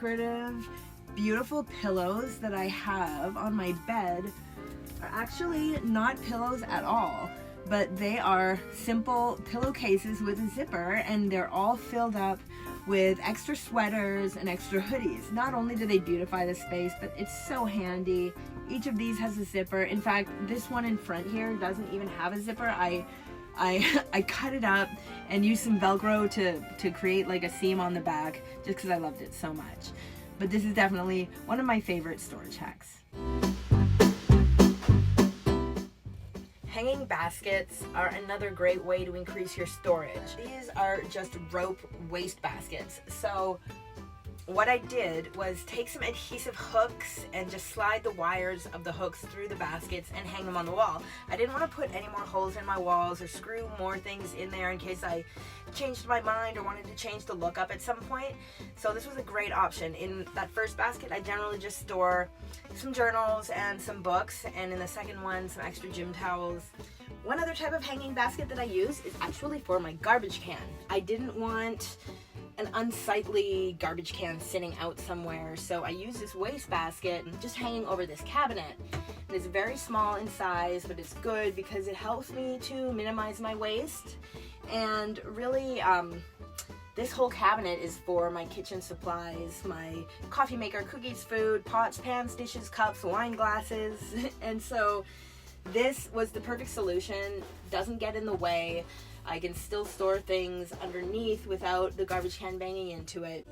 decorative, beautiful pillows that I have on my bed are actually not pillows at all, but they are simple pillowcases with a zipper, and they're all filled up with extra sweaters and extra hoodies. Not only do they beautify the space, but it's so handy. Each of these has a zipper. In fact, this one in front here doesn't even have a zipper. I cut it up and used some Velcro to create like a seam on the back just because I loved it so much. But this is definitely one of my favorite storage hacks. Hanging baskets are another great way to increase your storage. These are just rope waste baskets. So what I did was take some adhesive hooks and just slide the wires of the hooks through the baskets and hang them on the wall. I didn't want to put any more holes in my walls or screw more things in there in case I changed my mind or wanted to change the look up at some point. So this was a great option. In that first basket, I generally just store some journals and some books, and in the second one, some extra gym towels. One other type of hanging basket that I use is actually for my garbage can. I didn't want an unsightly garbage can sitting out somewhere, so I use this waste basket just hanging over this cabinet. And it's very small in size, but it's good because it helps me to minimize my waste. And really, this whole cabinet is for my kitchen supplies, my coffee maker, cookies, food, pots, pans, dishes, cups, wine glasses. And so this was the perfect solution. Doesn't get in the way. I can still store things underneath without the garbage can banging into it.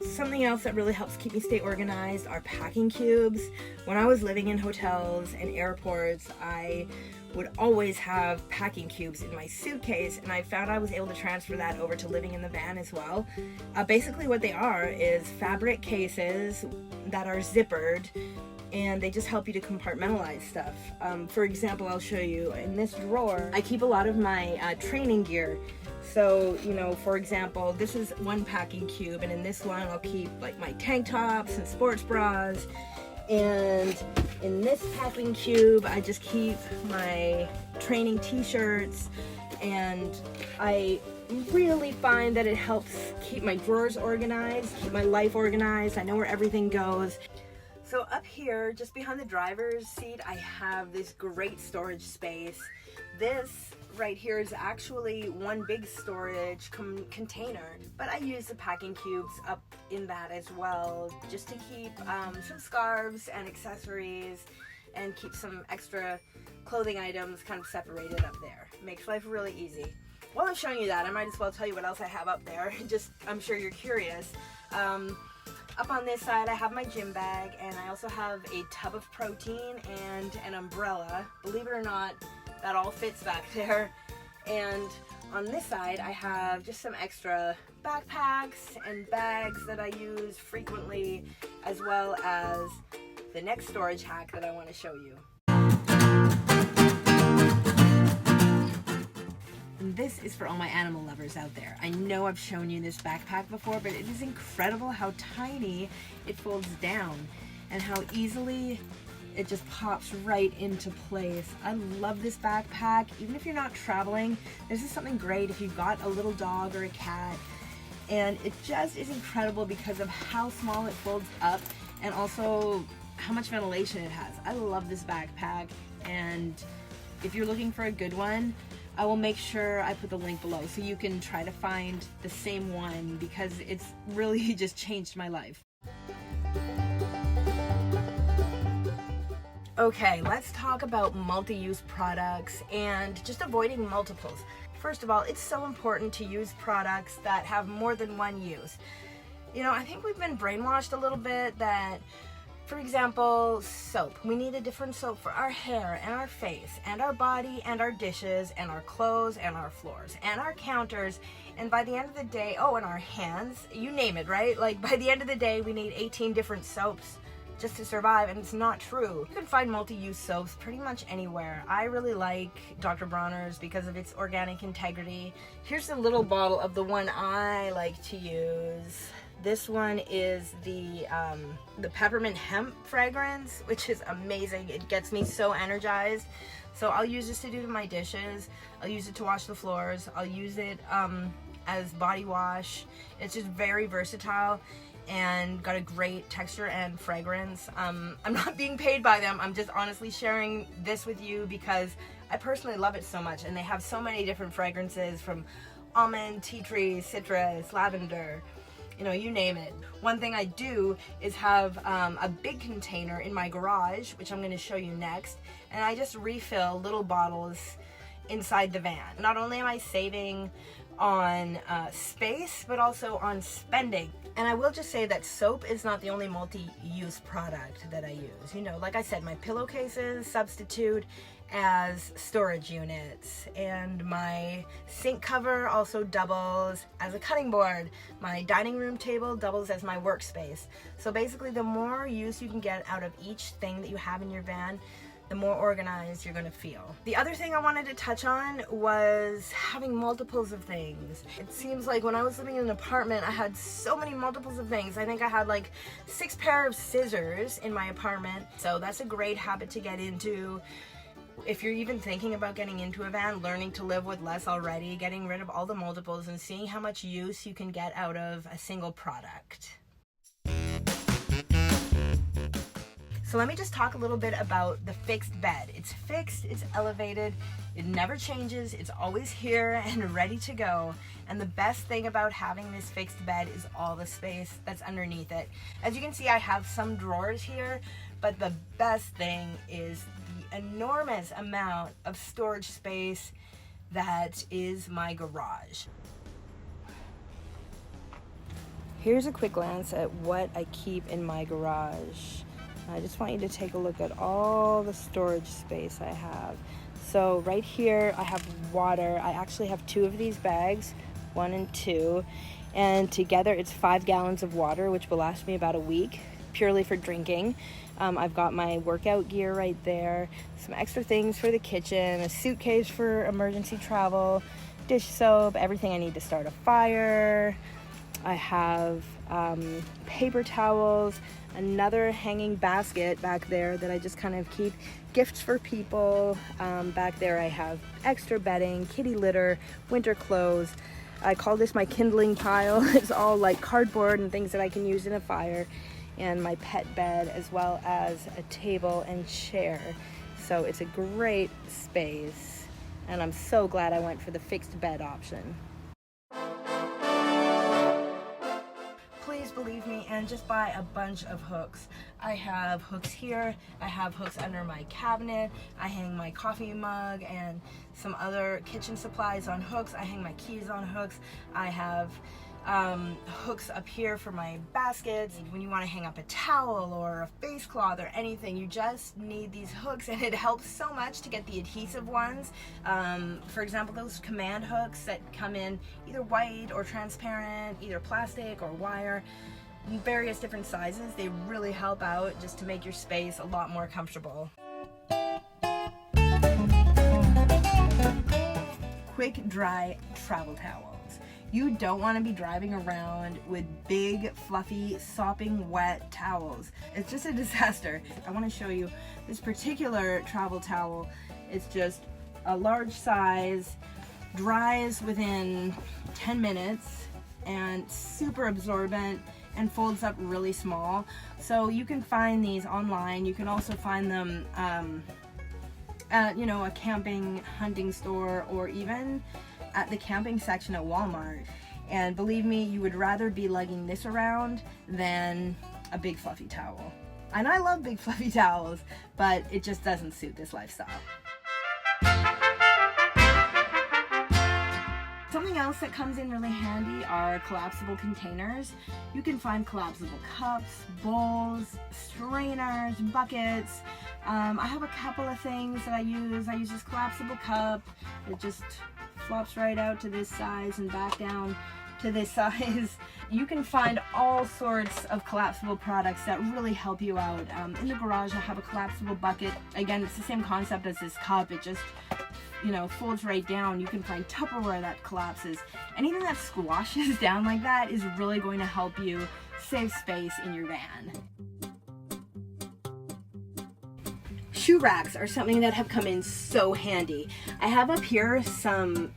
Something else that really helps keep me stay organized are packing cubes. When I was living in hotels and airports, I would always have packing cubes in my suitcase, and I found I was able to transfer that over to living in the van as well. Basically what they are is fabric cases that are zippered, and they just help you to compartmentalize stuff. For example, I'll show you. In this drawer, I keep a lot of my training gear. So, you know, for example, this is one packing cube, and in this one I'll keep like my tank tops and sports bras. And in this packing cube, I just keep my training t-shirts, and I really find that it helps keep my drawers organized, keep my life organized. I know where everything goes. So up here, just behind the driver's seat, I have this great storage space. This right here is actually one big storage container, but I use the packing cubes up in that as well, just to keep some scarves and accessories and keep some extra clothing items kind of separated up there. Makes life really easy. While I'm showing you that, I might as well tell you what else I have up there. Just, I'm sure you're curious. Up on this side, I have my gym bag, and I also have a tub of protein and an umbrella. Believe it or not, that all fits back there. And on this side, I have just some extra backpacks and bags that I use frequently, as well as the next storage hack that I want to show you. And this is for all my animal lovers out there. I know I've shown you this backpack before, but it is incredible how tiny it folds down and how easily it just pops right into place. I love this backpack. Even if you're not traveling, this is something great if you've got a little dog or a cat. And it just is incredible because of how small it folds up and also how much ventilation it has. I love this backpack, and if you're looking for a good one, I will make sure I put the link below so you can try to find the same one, because it's really just changed my life. Okay, let's talk about multi-use products and just avoiding multiples. First of all, it's so important to use products that have more than one use. You know, I think we've been brainwashed a little bit that, for example, soap. We need a different soap for our hair and our face and our body and our dishes and our clothes and our floors and our counters. And by the end of the day, oh, and our hands, you name it, right? Like by the end of the day, we need 18 different soaps just to survive, and it's not true. You can find multi-use soaps pretty much anywhere. I really like Dr. Bronner's because of its organic integrity. Here's a little bottle of the one I like to use. This one is the peppermint hemp fragrance, which is amazing. It gets me so energized. So I'll use this to do my dishes. I'll use it to wash the floors. I'll use it as body wash. It's just very versatile and got a great texture and fragrance. I'm not being paid by them. I'm just honestly sharing this with you because I personally love it so much, and they have so many different fragrances from almond, tea tree, citrus, lavender, you know, you name it. One thing I do is have a big container in my garage, which I'm going to show you next, and I just refill little bottles inside the van. Not only am I saving on space, but also on spending. And I will just say that soap is not the only multi-use product that I use. You know, like I said, my pillowcases substitute as storage units, and my sink cover also doubles as a cutting board. My dining room table doubles as my workspace. So basically, the more use you can get out of each thing that you have in your van, the more organized you're gonna feel. The other thing I wanted to touch on was having multiples of things. It seems like when I was living in an apartment, I had so many multiples of things. I think I had like 6 pair of scissors in my apartment. So that's a great habit to get into. If you're even thinking about getting into a van, learning to live with less already, getting rid of all the multiples and seeing how much use you can get out of a single product. So let me just talk a little bit about the fixed bed. It's fixed, it's elevated, it never changes, it's always here and ready to go. And the best thing about having this fixed bed is all the space that's underneath it. As you can see, I have some drawers here, but the best thing is the enormous amount of storage space that is my garage. Here's a quick glance at what I keep in my garage. I just want you to take a look at all the storage space I have. So right here I have water. I actually have 2 of these bags, 1 and 2, and together it's 5 gallons of water, which will last me about a week, purely for drinking. I've got my workout gear right there, some extra things for the kitchen, a suitcase for emergency travel, dish soap, everything I need to start a fire. I have paper towels, another hanging basket back there that I just kind of keep gifts for people. Back there I have extra bedding, kitty litter, winter clothes. I call this my kindling pile. It's all like cardboard and things that I can use in a fire, and my pet bed, as well as a table and chair. So it's a great space, and I'm so glad I went for the fixed bed option. Please believe me and just buy a bunch of hooks. I have hooks here, I have hooks under my cabinet, I hang my coffee mug and some other kitchen supplies on hooks, I hang my keys on hooks, I have hooks up here for my baskets. When you want to hang up a towel or a face cloth or anything, you just need these hooks, and it helps so much to get the adhesive ones. For example, those command hooks that come in either white or transparent, either plastic or wire, in various different sizes. They really help out just to make your space a lot more comfortable. Quick dry travel towels. You don't want to be driving around with big, fluffy, sopping wet towels. It's just a disaster. I want to show you this particular travel towel. It's just a large size, dries within 10 minutes, and super absorbent and folds up really small. So you can find these online. You can also find them at, a camping hunting store, or even at the camping section at Walmart. And believe me, you would rather be lugging this around than a big fluffy towel. And I love big fluffy towels, but it just doesn't suit this lifestyle. Something else that comes in really handy are collapsible containers. You can find collapsible cups, bowls, strainers, buckets. I have a couple of things that I use. I use this collapsible cup. It just flops right out to this size and back down to this size. You can find all sorts of collapsible products that really help you out. In the garage I have a collapsible bucket. Again, it's the same concept as this cup. It just folds right down. You can find Tupperware that collapses. Anything that squashes down like that is really going to help you save space in your van. Shoe racks are something that have come in so handy. I have up here some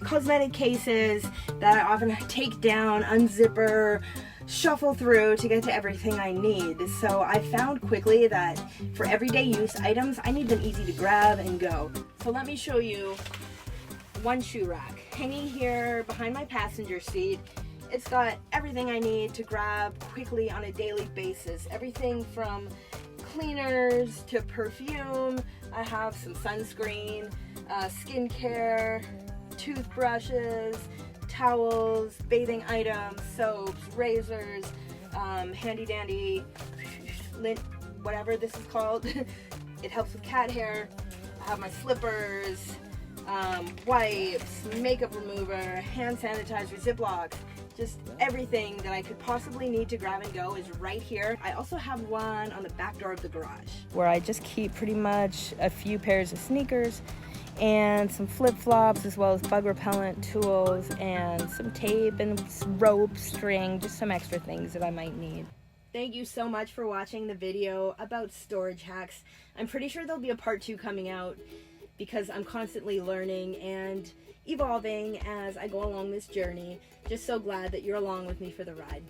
cosmetic cases that I often take down, unzipper, shuffle through to get to everything I need. So I found quickly that for everyday use items, I need them easy to grab and go. So let me show you one shoe rack hanging here behind my passenger seat. It's got everything I need to grab quickly on a daily basis. Everything from cleaners to perfume. I have some sunscreen, skincare, toothbrushes, towels, bathing items, soaps, razors, handy dandy lint, whatever this is called. It helps with cat hair. I have my slippers, wipes, makeup remover, hand sanitizer, Ziplocs. Just everything that I could possibly need to grab and go is right here. I also have one on the back door of the garage where I just keep pretty much a few pairs of sneakers and some flip-flops, as well as bug repellent tools and some tape and rope, string, just some extra things that I might need. Thank you so much for watching the video about storage hacks. I'm pretty sure there'll be a part 2 coming out because I'm constantly learning and evolving as I go along this journey. Just so glad that you're along with me for the ride.